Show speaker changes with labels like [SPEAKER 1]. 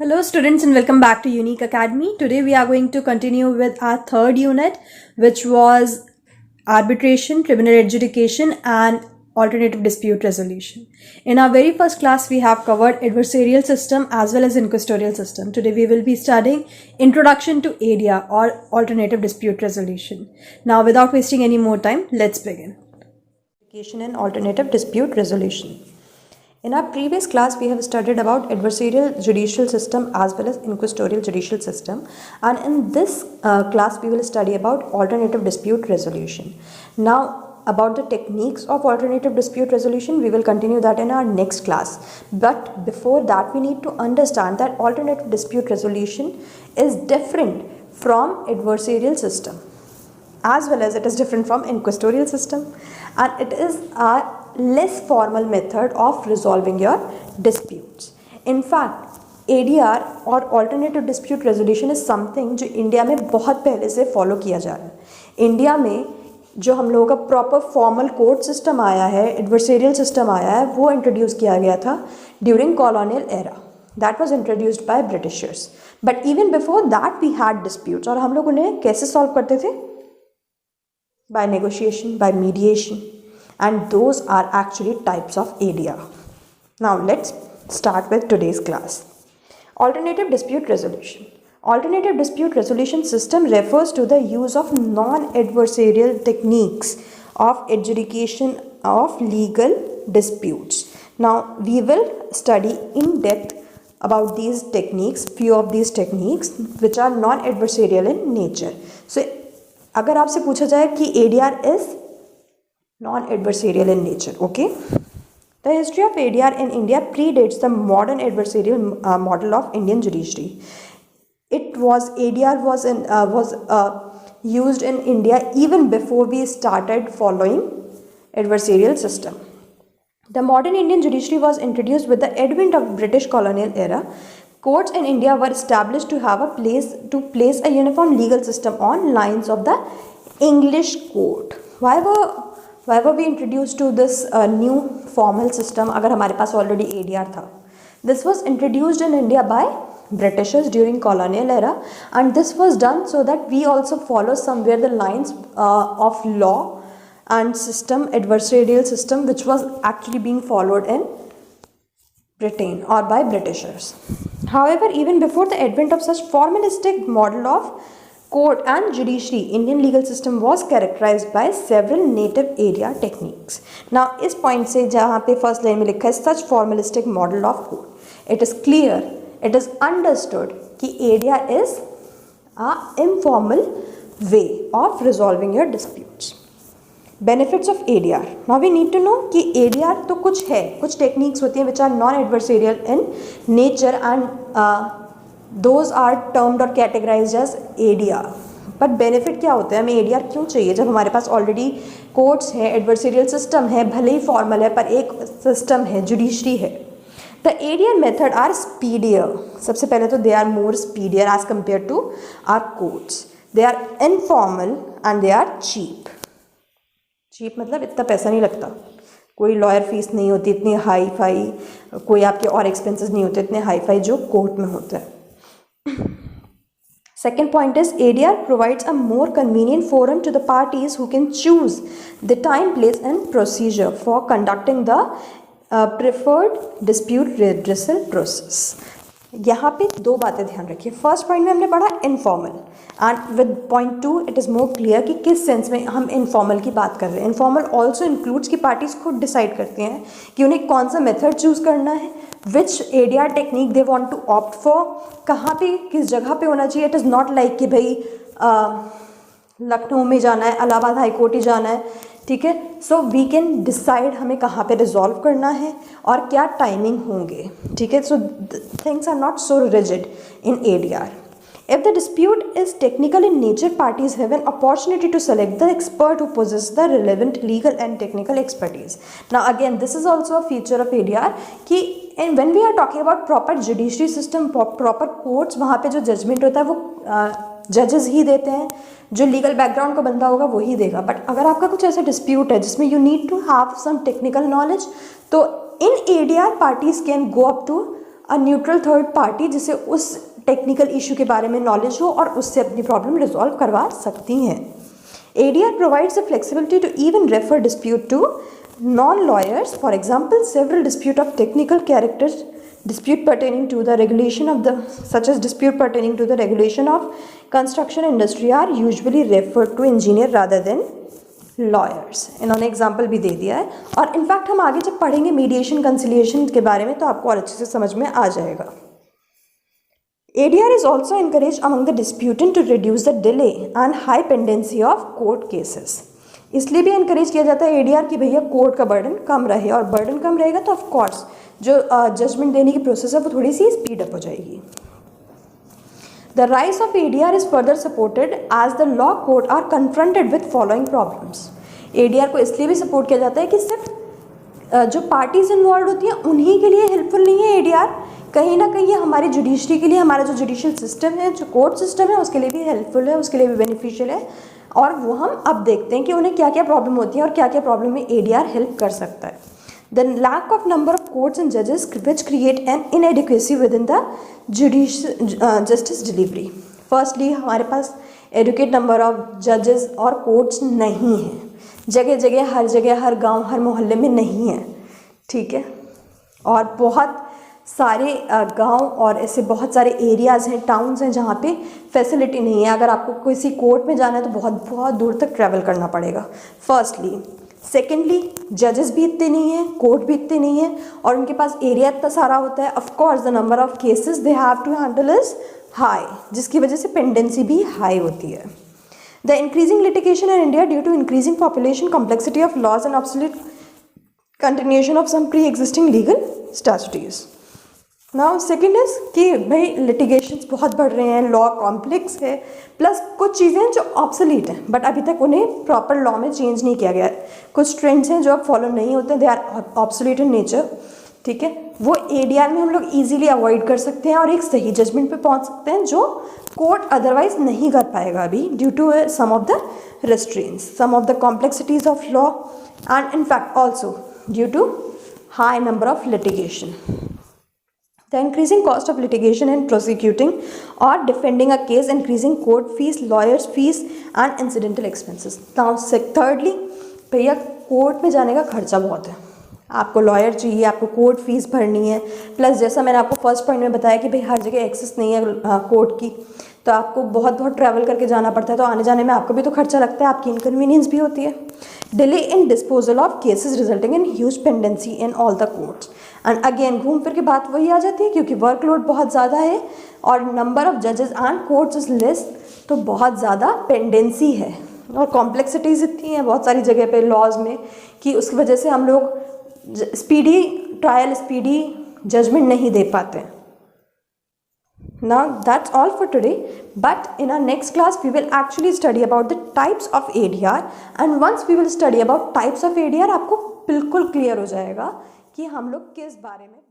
[SPEAKER 1] Hello students and welcome back to Unique Academy. Today we are going to continue with our third unit, which was arbitration, tribunal adjudication and alternative dispute resolution. In our very first class we have covered adversarial system as well as inquisitorial system. Today we will be studying introduction to ADR or alternative dispute resolution. Now without wasting any more time, let's begin. Adjudication and alternative dispute resolution. In our previous class, we have studied about adversarial judicial system as well as inquisitorial judicial system, and in this class we will study about alternative dispute resolution. Now about the techniques of alternative dispute resolution, we will continue that in our next class. But before that, we need to understand that alternative dispute resolution is different from adversarial system as well as it is different from inquisitorial system, and it is a less formal method of resolving your disputes. In fact, ADR और alternative dispute resolution is something जो India में बहुत पहले से follow किया जा रहा है. इंडिया में जो हम लोगों का प्रॉपर फॉर्मल कोर्ट सिस्टम आया है, एडवर्सेरियल सिस्टम आया है, वो इंट्रोड्यूस किया गया था during colonial era. That was introduced by Britishers. But even before that we had disputes, और हम लोग उन्हें कैसे सॉल्व करते थे? By negotiation, by mediation, and those are actually types of ADR. Now let's start with today's class. Alternative dispute resolution. Alternative dispute resolution system refers to the use of non-adversarial techniques of adjudication of legal disputes. Now we will study in depth about these techniques, few of these techniques which are non-adversarial in nature. So अगर आपसे पूछा जाए कि ADR is non-adversarial in nature, okay? The history of ADR in India predates the modern adversarial model of Indian judiciary. ADR was used in India even before we started following adversarial system. The modern Indian judiciary was introduced with the advent of British colonial era. Courts in India were established to have a place a uniform legal system on lines of the English court. Why were we introduced to this new formal system अगर हमारे पास already ADR था? This was introduced in India by Britishers during colonial era, and this was done so that we also follow somewhere the lines of law and system, adversarial system, which was actually being followed in Britain or by Britishers. However, even before the advent of such formalistic model of court and judiciary, Indian legal system was characterized by several native ADR techniques. Now, इस point से जहाँ पे first line में लिखा है such formalistic model of court, it is clear, it is understood कि ADR is a informal way of resolving your disputes. Benefits of ADR. Now we need to know कि ADR तो कुछ है, कुछ techniques होती हैं which are non-adversarial in nature, and those are termed or categorized as ADR. But benefit क्या होता है? हमें ADR क्यों चाहिए जब हमारे पास already courts है, adversarial system है, भले ही formal है पर एक system है, judiciary है. The ADR method are speedier. सबसे पहले तो they are more speedier as compared to our courts. They are informal and they are cheap. Cheap मतलब इतना पैसा नहीं लगता, कोई लॉयर फीस नहीं होती इतनी हाई फाई, कोई आपके और एक्सपेंसेस नहीं होते इतने हाई फाई जो कोर्ट में होता है. Second point is ADR provides a more convenient forum to the parties who can choose the time, place and procedure for conducting the preferred dispute redressal process. यहाँ पे दो बातें ध्यान रखिए. फर्स्ट पॉइंट में हमने पढ़ा informal, and with point 2 it is more clear कि किस सेंस में हम इनफॉर्मल की बात कर रहे हैं. इनफॉर्मल ऑल्सो इंक्लूड्स कि पार्टीज खुद डिसाइड करते हैं कि उन्हें कौन सा मेथड चूज़ करना है, which ADR technique they want to opt for, कहाँ पे किस जगह पे होना चाहिए. इट इज़ नॉट लाइक कि भाई लखनऊ में जाना है, इलाहाबाद हाई कोर्ट ही जाना है, ठीक है. सो वी कैन डिसाइड हमें कहाँ पे रिजॉल्व करना है और क्या टाइमिंग होंगे, ठीक है. So things are not so rigid in ADR. If the dispute is technical in nature, parties have an opportunity to select the expert who possesses the relevant legal and technical expertise. Now again, this is also a feature of ADR कि when we are talking about proper judiciary system, proper courts, वहाँ पे जो judgment होता है वो जजेस ही देते हैं, जो लीगल बैकग्राउंड का बंदा होगा वही देगा. बट अगर आपका कुछ ऐसा डिस्प्यूट है जिसमें you need to have some technical knowledge, तो in ADR parties can go up to a neutral third party जिसे उस टेक्निकल इशू के बारे में नॉलेज हो और उससे अपनी प्रॉब्लम रिजॉल्व करवा सकती हैं। ADR provides the flexibility to even refer dispute to non-lawyers. For example, several dispute of technical characters, dispute pertaining to the regulation of the, such as dispute pertaining to the regulation of construction industry are usually referred to engineer rather than lawyers. इन्होंने example भी दे दिया है और in fact हम आगे जब पढ़ेंगे mediation conciliation के बारे में तो आपको और अच्छे से समझ में आ जाएगा। ADR is also encouraged among the disputant to reduce the delay and high pendency of court cases. इसलिए भी encourage किया जाता है ADR कि भैया कोर्ट का बर्डन कम रहे और बर्डन कम रहेगा तो ऑफ कोर्स जो जजमेंट देने की प्रोसेस है वो थोड़ी सी स्पीड अप हो जाएगी। The rise of ADR is further supported as the law court are confronted with following problems. ADR को इसलिए भी सपोर्ट किया जाता है कि सिर्फ जो पार्टीज इन्वॉल्व होती हैं उन्हीं के लिए हेल्पफुल नहीं है ADR, कहीं ना कहीं हमारी जुडिशरी के लिए, हमारा जो जुडिशियल सिस्टम है, जो कोर्ट सिस्टम है, उसके लिए भी हेल्पफुल है, उसके लिए भी बेनिफिशियल है। और वो हम अब देखते हैं कि उन्हें क्या क्या प्रॉब्लम होती है और क्या क्या प्रॉब्लम में ADR हेल्प कर सकता है। The lack of number of courts and जजेस which create an inadequacy within the justice delivery. Firstly हमारे पास एडुकेट नंबर ऑफ जजेस और कोर्ट्स नहीं हैं, जगह जगह हर गाँव हर मोहल्ले में नहीं है, ठीक है। और बहुत सारे गांव और ऐसे बहुत सारे एरियाज़ हैं, टाउन्स हैं जहाँ पे फैसिलिटी नहीं है। अगर आपको किसी कोर्ट में जाना है तो बहुत बहुत दूर तक ट्रैवल करना पड़ेगा, फर्स्टली। सेकेंडली जजेस भी इतने नहीं हैं, कोर्ट भी इतने नहीं है और उनके पास एरिया इतना सारा होता है। Of course the number of cases they have to handle is high, जिसकी वजह से पेंडेंसी भी हाई होती है। The increasing litigation in India due to increasing population, complexity of laws and absolute continuation of some pre existing legal statutories. Now second is कि भाई litigations बहुत बढ़ रहे हैं, लॉ कॉम्प्लेक्स है, प्लस कुछ चीज़ें जो ऑब्सोलीट हैं बट अभी तक उन्हें प्रॉपर लॉ में चेंज नहीं किया गया है। कुछ ट्रेंड्स हैं जो अब फॉलो नहीं होते, they are obsolete in nature, ठीक है। वो ADR में हम लोग ईजिली अवॉइड कर सकते हैं और एक सही जजमेंट पे पहुंच सकते हैं जो कोर्ट अदरवाइज नहीं कर पाएगा अभी, due to some of the restraints, some of the complexities of law, and in fact also due to high number of litigation. The increasing cost of litigation in prosecuting or defending a case, increasing court fees, lawyers fees and incidental expenses. Now thirdly, भैया court में जाने का खर्चा बहुत है, आपको lawyer चाहिए, आपको कोर्ट फीस भरनी है, प्लस जैसा मैंने आपको फर्स्ट पॉइंट में बताया कि भाई हर जगह एक्सेस नहीं है कोर्ट की, तो आपको बहुत ट्रैवल करके जाना पड़ता है, तो आने जाने में आपको भी तो खर्चा लगता है, आपकी इनकन्वीनियंस भी होती है। Delay in disposal of cases resulting in huge pendency in all the courts. And again घूम फिर के बात वही आ जाती है, क्योंकि वर्कलोड बहुत ज़्यादा है और नंबर ऑफ जजेस एंड कोर्ट्स इज लेस, तो बहुत ज़्यादा पेंडेंसी है और कॉम्प्लेक्सिटीज़ इतनी हैं बहुत सारी जगह पे लॉज में कि उसकी वजह से हम लोग स्पीडी ट्रायल, स्पीडी जजमेंट नहीं दे पाते। Now that's all for today, but in our next class we will actually study about the types of ADR, and once we will study about types of ADR आपको बिल्कुल clear हो जाएगा कि हम लोग किस बारे में